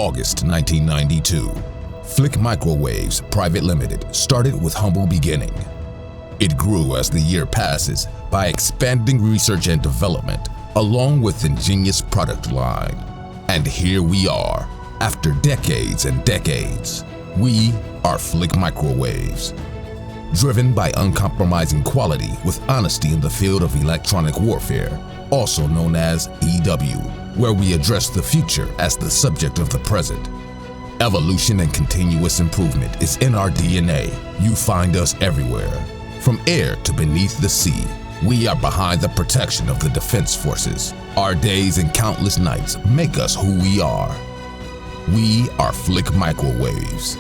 August 1992, FLIC Microwaves Private Limited started with humble beginning. It grew as the year passes by expanding research and development along with ingenious product line. And here we are, after decades and decades. We are FLIC Microwaves. Driven by uncompromising quality with honesty in the field of electronic warfare, also known as EW, where we address the future as the subject of the present. Evolution and continuous improvement is in our DNA. You find us everywhere. From air to beneath the sea, we are behind the protection of the defense forces. Our days and countless nights make us who we are. We are FLIC Microwaves.